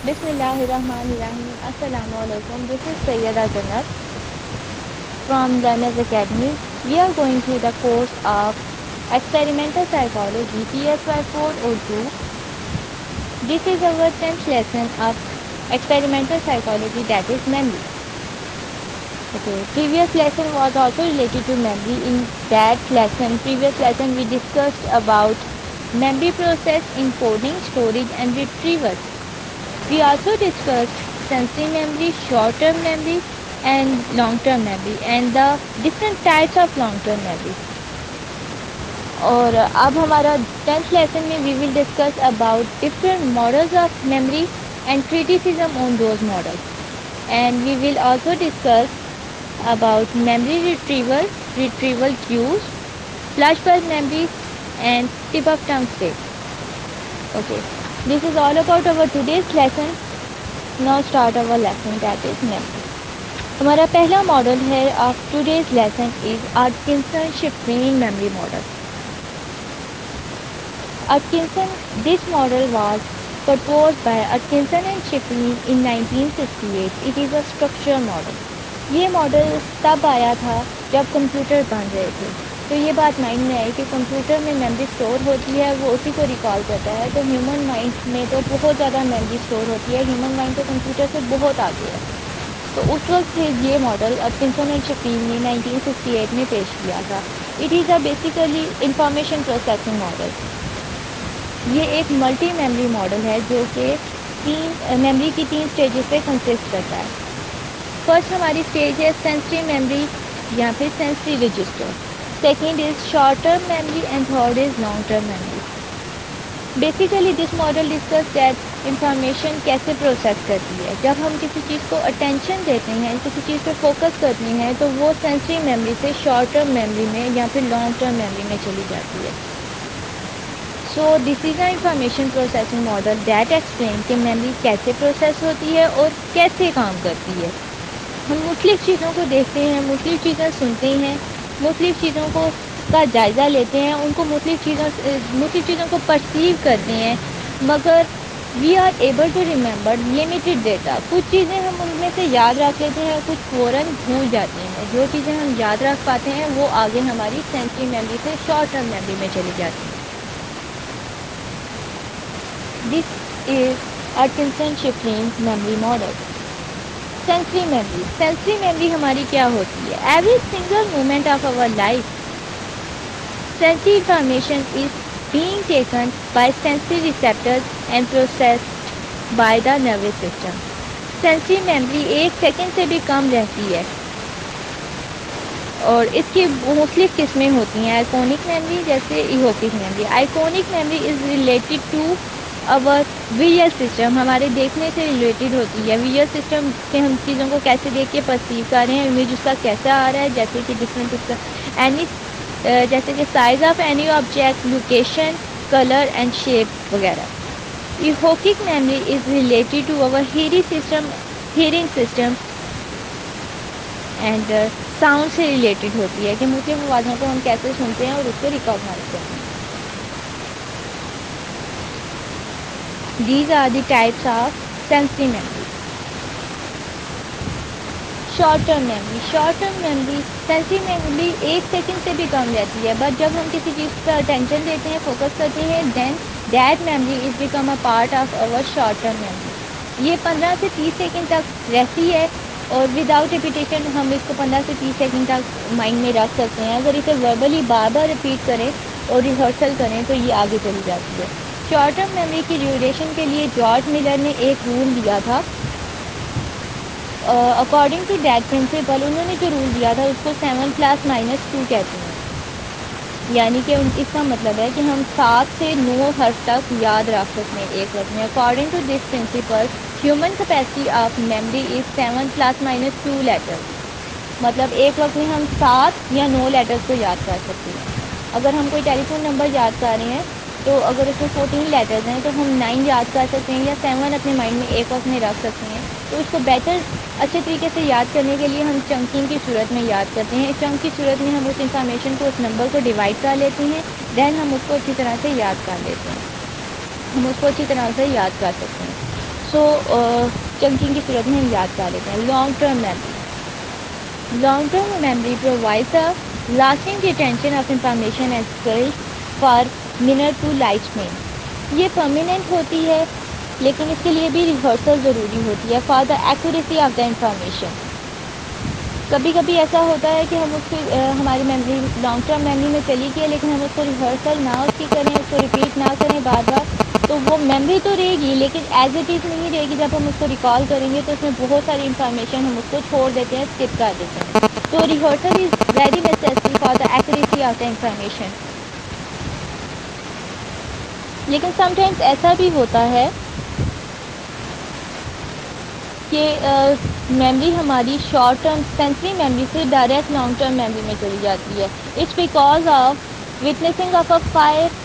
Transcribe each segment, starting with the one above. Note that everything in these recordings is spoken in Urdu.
Bismillahirrahmanirrahim. Assalamu alaikum. This is Sayyida Jannat from Learners Academy. We are going through the course of Experimental Psychology PSY 4 Urdu. This is our 10th lesson of Experimental Psychology, that is memory. Okay. Previous lesson was also related to memory. In previous lesson we discussed about memory process, encoding, storage and retrieval. We also discussed sensory memory, short-term memory and long-term memory and the different types of long-term memory. اور اب ہمارا 10th lesson میں we will discuss about different models of memory and criticism on those models. And we will also discuss about memory retrieval cues, flashbulb memories and tip of tongue state. Okay, this is all about our today's lesson. Now start our lesson, that is memory. ہمارا پہلا ماڈل ہے of today's lesson is Atkinson Shiffrin memory model. Atkinson, this model was proposed by Atkinson and Shiffrin in 1968. It is a structure model. یہ ماڈل تب آیا تھا جب کمپیوٹر بن رہے تھے. تو یہ بات مائنڈ میں آئی کہ کمپیوٹر میں میموری اسٹور ہوتی ہے، وہ اسی کو ریکال کرتا ہے. تو ہیومن مائنڈ میں تو بہت زیادہ میموری اسٹور ہوتی ہے. ہیومن مائنڈ تو کمپیوٹر سے بہت آگے ہے. تو اس وقت یہ ماڈل اٹکنسن اینڈ شفرین نے 1968 میں پیش کیا تھا. It is a basically information processing model. یہ ایک ملٹی میموری ماڈل ہے جو کہ میموری کی 3 اسٹیجز پہ کنسسٹ کرتا ہے. فرسٹ ہماری اسٹیج ہے سینسری میموری یا پھر sensory register. Second is short term memory and third is long term memory. Basically this model discuss that information کیسے پروسیس کرتی ہے. جب ہم کسی چیز کو اٹینشن دیتے ہیں، کسی چیز پہ فوکس کرتے ہیں، تو وہ سینسری میموری سے شارٹ ٹرم میموری میں یا پھر لانگ ٹرم میموری میں چلی جاتی ہے. So this is a information processing model that explain کہ میموری کیسے پروسیس ہوتی ہے اور کیسے کام کرتی ہے. ہم مختلف چیزوں کو دیکھتے ہیں، مختلف چیزیں سنتے ہیں، مختلف چیزوں کو کا جائزہ لیتے ہیں، ان کو مختلف چیزوں کو پرسیو کرتے ہیں، مگر we are able to remember limited data. کچھ چیزیں ہم ان میں سے یاد رکھ لیتے ہیں، کچھ فوراً بھول جاتے ہیں. جو چیزیں ہم یاد رکھ پاتے ہیں وہ آگے ہماری سینسری میموری سے شارٹ ٹرم میموری میں چلی جاتی ہیں. This is Atkinson Shiffrin memory model. Sensory memory. Sensory memory ہماری کیا ہوتی ہے؟ Every single moment of our life sensory information is being taken by sensory receptors and processed by the nervous system. sensory memory 1 second سے بھی کم رہتی ہے اور اس کی مختلف قسمیں ہوتی ہیں. آئیکونک میموری جیسے echoic memory. Iconic memory is related to our visual system, ہمارے دیکھنے سے ریلیٹڈ ہوتی ہے. ویژول سسٹم کہ ہم چیزوں کو کیسے دیکھ کے پرسیو کر رہے ہیں، امیج اس کا کیسا آ رہا ہے، جیسے کہ ڈفرینٹ اس کا جیسے کہ size of any object, location, colour and shape وغیرہ. ایہوکک میموری از ریلیٹڈ ٹو اور ہیئرنگ سسٹم اینڈ ساؤنڈ سے ریلیٹڈ ہوتی ہے کہ مختلف آوازوں کو ہم کیسے سنتے ہیں اور اس کو ریکاگنائز کرتے ہیں. These are the types of sensory memory. Short term memory. Short term memory sensory memory 1 second سے بھی کم رہتی ہے، بٹ جب ہم کسی چیز پر اٹینشن دیتے ہیں، فوکس کرتے ہیں، then that memory is become a part of our short term memory. یہ 15 سے 30 سیکنڈ تک رہتی ہے اور وداؤٹ ریپیٹیشن ہم اس کو 15 سے 30 سیکنڈ تک مائنڈ میں رکھ سکتے ہیں. اگر اسے وربلی بار بار ریپیٹ کریں اور ریہرسل کریں تو یہ آگے چلی جاتی ہے. شارٹ ٹرم میموری کی ڈیوریشن کے لیے جارج ملر نے ایک رول دیا تھا. اکارڈنگ ٹو دیٹ پرنسپل انہوں نے جو رول دیا تھا اس کو 7+-2 کہتے ہیں. یعنی کہ اس کا مطلب ہے کہ ہم 7 سے 9 حرف تک یاد رکھ سکتے ہیں ایک وقت میں. According to this principle human capacity of memory is 7+-2 letters. مطلب ایک وقت میں ہم 7 یا 9 لیٹرز کو یاد کر سکتے ہیں. اگر ہم کوئی ٹیلی فون نمبر یاد کر رہے ہیں تو اگر اس میں 14 لیٹرز ہیں تو ہم 9 یاد کر سکتے ہیں یا 7 اپنے مائنڈ میں ایک وقت میں رکھ سکتے ہیں. تو اس کو اچھے طریقے سے یاد کرنے کے لیے ہم چنکنگ کی صورت میں یاد کرتے ہیں. چنک کی صورت میں ہم اس انفارمیشن کو، اس نمبر کو ڈیوائڈ کر لیتے ہیں، دین ہم اس کو اچھی طرح سے یاد کر لیتے ہیں، ہم اس کو اچھی طرح سے یاد کر سکتے ہیں. سو چنکنگ کی صورت میں ہم یاد کر لیتے ہیں. Long term memory. Long term memory provides a lasting retention of information and skills for minor to lifespan. یہ پرماننٹ ہوتی ہے لیکن اس کے لیے بھی ریہرسل ضروری ہوتی ہے for the accuracy of the information. کبھی کبھی ایسا ہوتا ہے کہ ہم اس کو ہماری میموری لانگ ٹرم میموری میں چلی گئی ہے لیکن ہم اس کو ریہرسل نہ اس کی کریں, اس کو ریپیٹ نہ کریں بار بار, تو وہ میموری تو رہے گی لیکن ایز اٹ از نہیں رہے گی. جب ہم اس کو ریکال کریں گے تو اس میں بہت ساری انفارمیشن ہم اس کو چھوڑ دیتے ہیں, اسکپ کر دیتے ہیں. تو rehearsal is very necessary for the accuracy of the information. لیکن سم ٹائمس ایسا بھی ہوتا ہے کہ میموری ہماری شارٹ ٹرم سینسری میموری سے ڈائریکٹ لانگ ٹرم میموری میں چلی جاتی ہے. It's because of witnessing of a fire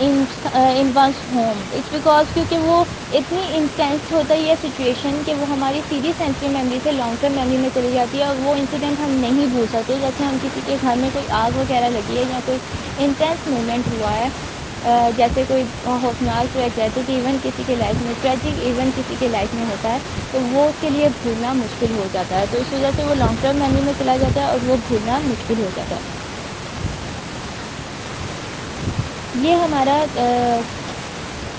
in one's home. It's because کیونکہ وہ اتنی انٹینس ہوتا ہے یہ سچویشن کہ وہ ہماری سیدھی سینسری میموری سے لانگ ٹرم میموری میں چلی جاتی ہے اور وہ انسیڈنٹ ہم نہیں بھول سکتے. جیسے ہم کسی کے گھر میں کوئی آگ وغیرہ لگی ہے یا کوئی انٹینس مومنٹ ہوا ہے, جیسے کوئی خوفناک ٹریجڈی ایون کسی کے لائف میں, ٹریجک ایون کسی کے لائف میں ہوتا ہے تو وہ اس کے لیے بھولنا مشکل ہو جاتا ہے. تو اس وجہ سے وہ لانگ ٹرم میموری میں چلا جاتا ہے اور وہ بھولنا مشکل ہو جاتا ہے. یہ ہمارا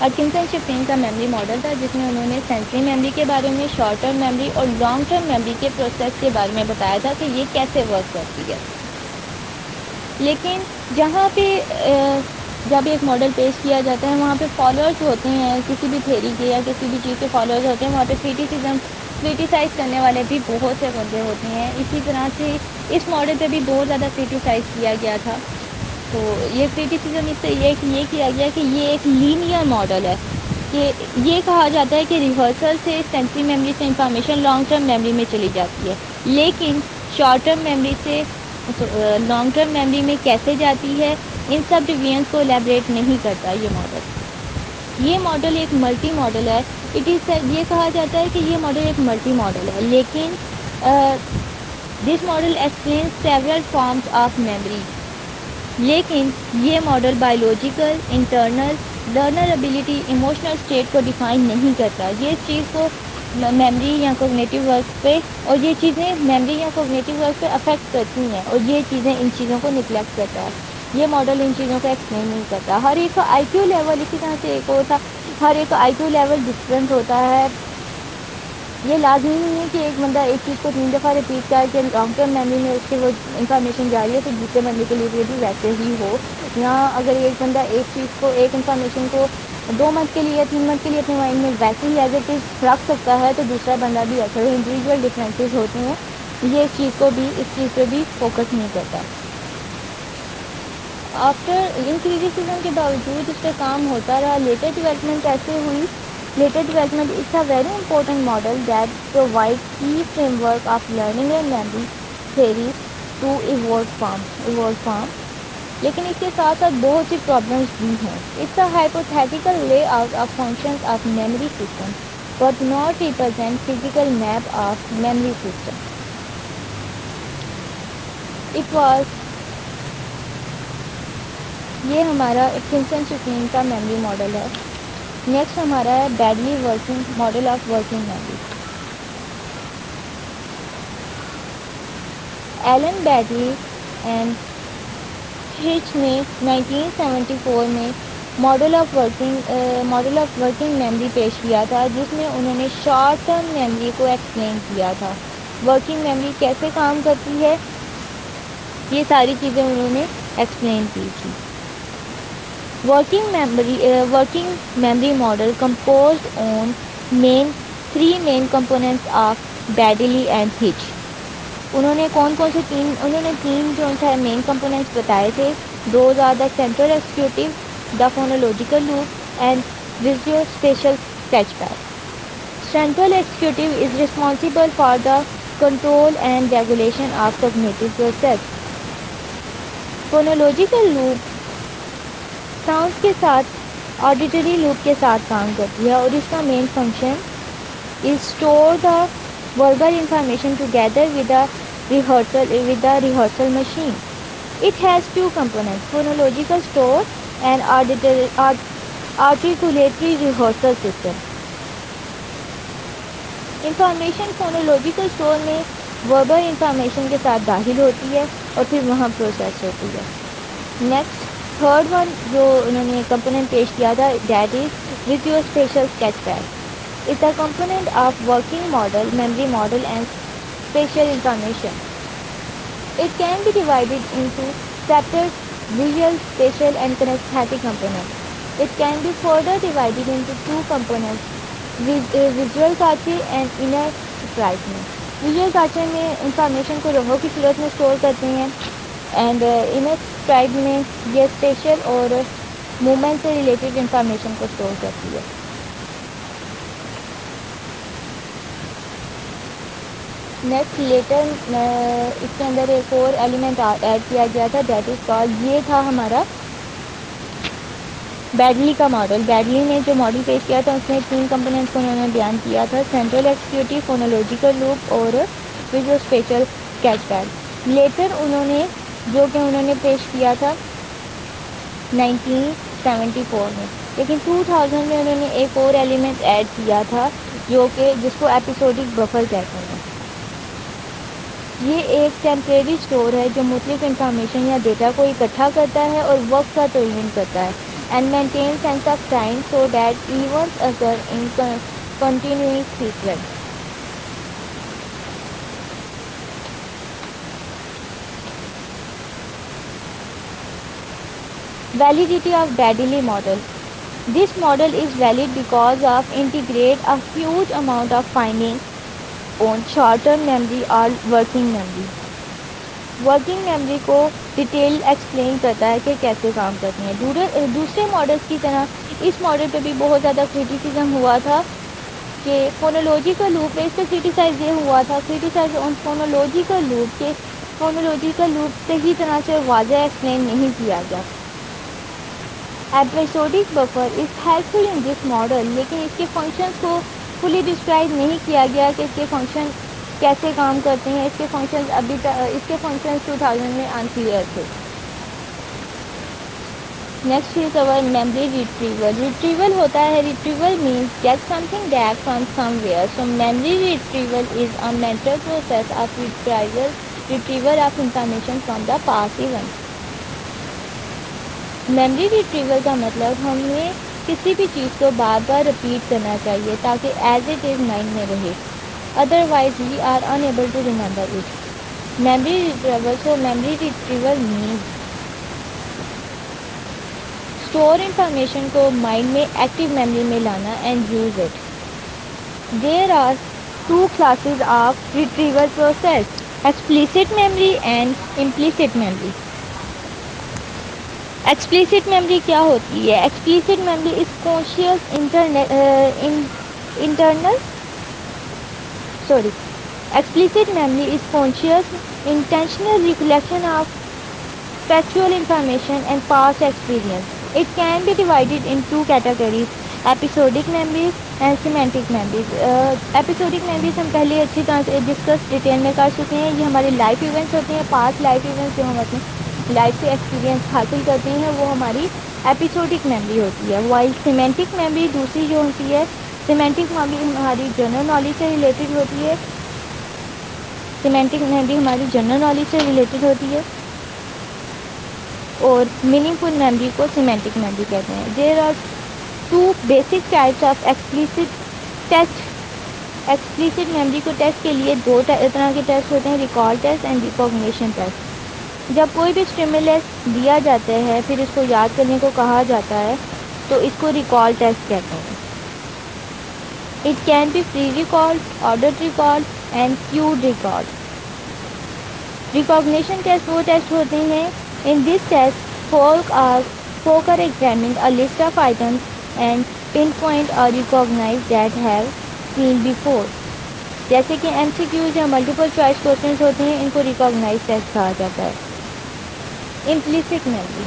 اٹکنسن شفرین کا میموری ماڈل تھا جس میں انہوں نے سینسری میموری کے بارے میں, شارٹ ٹرم میموری اور لانگ ٹرم میموری کے پروسیس کے بارے میں بتایا تھا کہ یہ کیسے ورک کرتی ہے. لیکن جہاں پہ جب ایک ماڈل پیش کیا جاتا ہے وہاں پہ فالوورس ہوتے ہیں کسی بھی تھیری کے یا کسی بھی چیز کے فالوورز ہوتے ہیں, وہاں پہ کریٹیسائز کرنے والے بھی بہت سے بندے ہوتے ہیں. اسی طرح سے اس ماڈل پہ بھی بہت زیادہ کریٹیسائز کیا گیا تھا. تو یہ کریٹیسزم اس سے یہ کیا گیا کہ یہ ایک لینئر ماڈل ہے, کہ یہ کہا جاتا ہے کہ ریہرسل سے سینسری میموری سے انفارمیشن لانگ ٹرم میموری میں چلی جاتی ہے, لیکن شارٹ ٹرم میموری سے لانگ ٹرم میموری میں کیسے جاتی ہے ان سب ڈویژنس کو الیبوریٹ نہیں کرتا یہ ماڈل. یہ ماڈل ایک ملٹی ماڈل ہے. یہ کہا جاتا ہے کہ یہ ماڈل ایک ملٹی ماڈل ہے, لیکن this model explain several forms of memory. لیکن یہ model biological, internal, learner ability, emotional state کو ڈیفائن نہیں کرتا. یہ اس چیز کو میموری یا کوگنیٹو ورک پہ, اور یہ چیزیں میموری یا کوگنیٹو ورک پہ افیکٹ کرتی ہیں اور یہ چیزیں ان چیزوں کو نگلیکٹ کرتا ہے. یہ ماڈل ان چیزوں کو ایکسپلین نہیں کرتا. ہر ایک کا آئی کیو لیول اسی طرح سے ایک اور تھا, ہر ایک کا آئی کیو لیول ڈفرینٹ ہوتا ہے. یہ لازمی نہیں ہے کہ ایک بندہ ایک چیز کو 3 دفعہ ریپیٹ کر کے لانگ ٹرم میموری میں اس کی وہ انفارمیشن جاری ہے تو دوسرے بندے کے لیے بھی ویسے ہی ہو. یا اگر ایک بندہ ایک چیز کو, ایک انفارمیشن کو 2 منتھ کے لیے یا 3 منتھ کے لیے اپنے مائنڈ میں ویسے ہی ایز اٹ از رکھ سکتا ہے تو دوسرا بندہ بھی ایسا ہو. انڈیویجول ڈفرینسز ہوتے ہیں, یہ اس چیز کو بھی, اس چیز پہ بھی فوکس نہیں کرتا. آفٹر ان کریٹیسزم کے باوجود اس پہ کام ہوتا رہا. لیٹر ڈیولپمنٹ ایسے ہوئی, later development it's a very important model that provide کی framework of learning and memory theories to evolve. لیکن اس کے ساتھ ساتھ بہت سی پرابلمس بھی ہیں. It's a hypothetical layout of functions of memory system but not represent physical map of memory system. It was یہ ہمارا ایٹکنسن شفرین کا میموری ماڈل ہے. نیکسٹ ہمارا ہے Baddeley working model of working memory. Alan Baddeley and Hitch نے 1974 میں ماڈل آف ورکنگ میموری پیش کیا تھا جس میں انہوں نے شارٹ ٹرم میموری کو ایکسپلین کیا تھا. ورکنگ میموری کیسے کام کرتی ہے یہ ساری چیزیں انہوں نے ایکسپلین کی تھی. Working memory model composed on 3 main components of Baddeley and Hitch. انہوں نے انہوں نے تین جو ہے مین کمپوننٹس بتائے تھے. Those are the central executive, the phonological loop and visuo spatial sketch pad. Central executive is responsible for the control and regulation of cognitive process. Phonological loop sounds کے ساتھ آڈیٹری لوپ کے ساتھ کام کرتی ہے اور اس کا main function is store the verbal information together with the rehearsal machine. It has 2 components: phonological store and articulatory rehearsal system. Information phonological store میں وربل انفارمیشن کے ساتھ داخل ہوتی ہے اور پھر وہاں پروسیس ہوتی ہے. نیکسٹ تھرڈ ون جو انہوں نے کمپوننٹ پیش کیا تھا that is with your special sketch paid is the component of working model memory model and special information. It can be divided into separate visual, spatial, and kinesthetic components. It can be further divided into two components, visual کانچے and inner sprite میں. ویژول کانچے میں انفارمیشن کو رنگوں کی صورت میں اسٹور کرتے ہیں اینڈ انر اسپرائٹ میں یہ اسپیشل اور موومنٹ سے ریلیٹڈ انفارمیشن کو اسٹور کرتی ہے. نیکسٹ لیٹر اس کے اندر ایک اور ایلیمنٹ ایڈ کیا گیا تھا دیٹ از کال یہ تھا ہمارا بیڈلی کا ماڈل. بیڈلی نے جو ماڈل پیش کیا تھا اس میں تین کمپوننٹس کو انہوں نے بیان کیا تھا سینٹرل ایکسیکیوٹیو فونولوجیکل لوپ اور visual spatial sketch pad. Later انہوں نے پیش کیا تھا 1974 میں لیکن 2000 میں انہوں نے ایک اور ایلیمنٹ ایڈ کیا تھا جو کہ جس کو ایپیسوڈک بفر کہتے ہیں. یہ ایک ٹیمپریری اسٹور ہے جو مختلف انفارمیشن یا ڈیٹا کو اکٹھا کرتا ہے اور وقت کا تعین کرتا ہے and maintain sense of time so that events occur in continuous sequence. Validity of Daedalus model. This model is valid because of integrate a huge amount of findings on short-term memory or working memory. Working memory کو ڈیٹیل ایکسپلین کرتا ہے کہ کیسے کام کرتی ہیں. دوسرے ماڈلس کی طرح اس ماڈل پہ بھی بہت زیادہ کریٹیسزم ہوا تھا کہ فونولوجیکل لوپ میں اس پہ کریٹیسائز یہ ہوا تھا کریٹیسائز آن فونولوجیکل لوپ کہ فونولوجیکل لوپ صحیح طرح سے واضح ایکسپلین نہیں کیا گیا. Episodic buffer is helpful in this model لیکن اس کے فنکشنز کو فلی ڈسکرائب نہیں کیا گیا کہ اس کے فنکشن کیسے کام کرتے ہیں. اس کے فنکشنز 2000 میں انکلیئر تھے. Next is over memory retrieval. Retrieval ہوتا ہے retrieval means get something back from somewhere. So memory retrieval is a mental process of retrieval of information from the past event. Memory retrieval کا مطلب ہمیں کسی بھی چیز کو بار بار رپیٹ کرنا چاہیے تاکہ ایز اٹ از مائنڈ میں رہے otherwise we are unable to remember it. Memory retrieval so memory retrieval means store information کو مائنڈ میں ایکٹیو میموری میں لانا and use it. There are two classes of retrieval process explicit memory and implicit memory. Explicit memory کیا ہوتی ہے؟ Explicit memory is conscious internal explicit memory is conscious intentional recollection of factual information and past experience. It can be divided in two categories, episodic memories and semantic memories. Episodic memories ہم پہلے اچھی طرح سے ڈسکس ڈیٹیل میں کر چکے ہیں. یہ ہمارے لائف ایونٹس ہوتے ہیں پاسٹ لائف ایونٹس جو ہم اپنے لائف سے ایکسپیرینس حاصل کرتے ہیں وہ ہماری ایپیسوڈک میموری ہوتی ہے. وائل سیمینٹک میموری دوسری جو ہوتی ہے سیمینٹک میموری ہماری جنرل نالج سے ریلیٹڈ ہوتی ہے. سیمینٹک میموری ہماری جنرل نالج سے ریلیٹڈ ہوتی ہے اور میننگ فل میموری کو سیمینٹک میموری کہتے ہیں. There are two basic types of explicit test. Explicit memory کو ٹیسٹ کے لیے دو طرح کے ٹیسٹ ہوتے ہیں recall test and recognition test. جب کوئی بھی اسٹیمولس دیا جاتا ہے پھر اس کو یاد کرنے کو کہا جاتا ہے تو اس کو ریکال ٹیسٹ کہتے ہیں. It can be free recalled ordered recalled and cued recalled. Recognition test وہ ٹیسٹ ہوتے ہیں in this test folk are examined a list of items and pinpoint or recognize that have seen before. جیسے کہ ایم سی کیوز یا ملٹیپل چوائس کوشچنز ہوتے ہیں ان کو ریکاگنائز ٹیسٹ کہا جاتا ہے. Implicit memory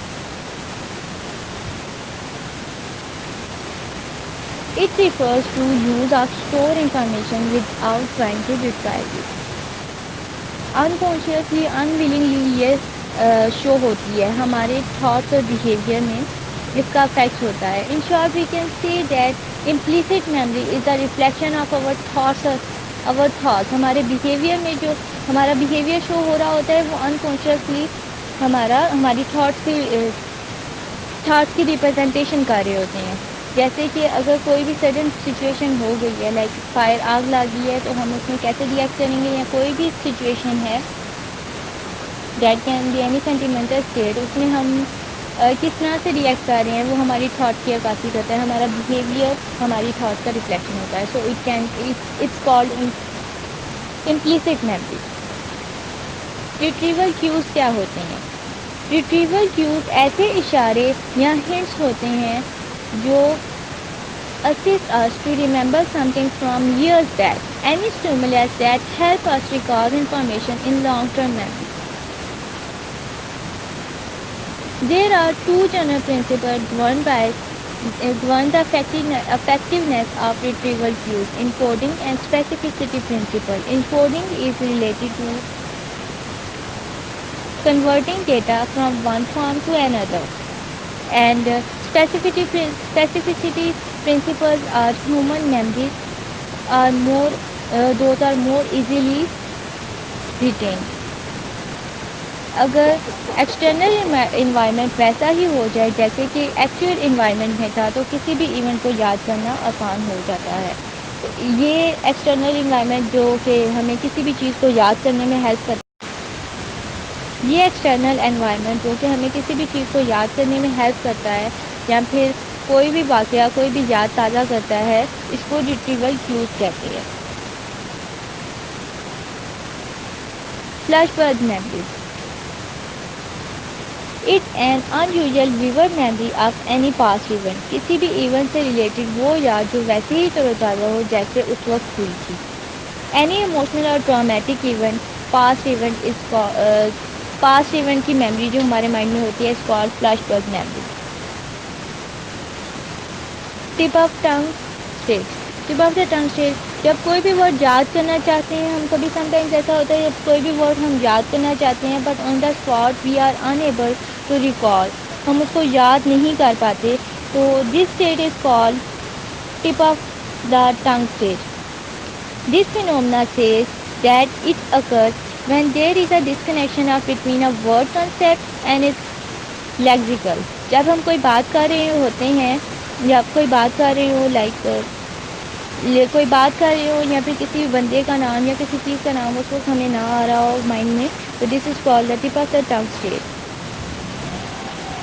it refers to use of store information without trying to describe it. Unconsciously unwillingly یہ شو ہوتی ہے ہمارے تھاٹس اور بیہیویئر میں اس کا افیکٹ ہوتا ہے. In short we can see that implicit memory is a reflection of our thoughts our thoughts. ہمارے بیہیویئر میں جو ہمارا بیہیویئر شو ہو رہا ہوتا ہے وہ انکانشیسلی ہماری تھاٹس کی ریپرزنٹیشن کر رہے ہوتے ہیں. جیسے کہ اگر کوئی بھی سڈن سچویشن ہو گئی ہے، لائک فائر آگ لگی ہے، تو ہم اس میں کیسے ریئیکٹ کریں گے، یا کوئی بھی سچویشن ہے that can be any sentimental state, اس میں ہم کس طرح سے ریئیکٹ کر رہے ہیں وہ ہماری تھاٹ کی عکاسی کرتا ہے. ہمارا بیہیویئر ہماری تھاٹ کا ریفلیکشن ہوتا ہے. So it's called implicit memory. Retrieval cues کیا ہوتے ہیں؟ ریٹریول کیوز ایسے اشارے یا ہنٹس ہوتے ہیں جو assist us to remember something from years back. Any stimulus that help us recall information in long-term memory. There are two general principles govern the effectiveness of retrieval cues: encoding and specificity principle. Encoding is related to converting data from one form to another, and specificity principles are human memories are more those are more easily retained. اگر ایکسٹرنل انوائرمنٹ ویسا ہی ہو جائے جیسے کہ ایکچوئل انوائرمنٹ میں تھا تو کسی بھی ایونٹ کو یاد کرنا آسان ہو جاتا ہے. یہ ایکسٹرنل انوائرمنٹ جو کہ ہمیں کسی بھی چیز کو یاد کرنے میں ہیلپ کرتا یہ ایکسٹرنل انوائرمنٹ جو کہ ہمیں کسی بھی چیز کو یاد کرنے میں ہیلپ کرتا ہے یا پھر کوئی بھی واقعہ کوئی بھی یاد تازہ کرتا ہے، اس کو ریٹریول کیوز کہتے ہیں. Flash bulb memory. It's an unusual vivid memory of any past event. کسی بھی ایونٹ سے ریلیٹڈ وہ یاد جو ویسے ہی تر و تازہ ہو جیسے اس وقت ہوئی تھی. Any emotional or traumatic event, past event کی میموری جو ہمارے مائنڈ میں ہوتی ہے اس call flash bulb memory. Tip of tongue state. Tip of the tongue state, جب کوئی بھی ورڈ یاد کرنا چاہتے ہیں ہم، کبھی سم ٹائمز ایسا ہوتا ہے جب کوئی بھی ورڈ ہم یاد کرنا چاہتے ہیں but on the spot we are unable to recall, ہم اس کو یاد نہیں کر پاتے، تو this state is called tip of the tongue state. This phenomena says that it occurs when there is a disconnection between a word concept and its lexical. جب ہم کوئی بات کر رہے ہوتے ہیں یا کوئی بات کر رہے ہو کوئی بات کر رہے ہو یا پھر کسی بندے کا نام یا کسی چیز کا نام اس وقت ہمیں نہ آ رہا ہو مائنڈ میں، تو this is called the tip of the tongue state.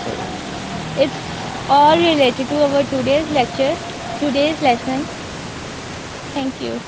So it's all related to our today's lecture, today's lesson. Thank you.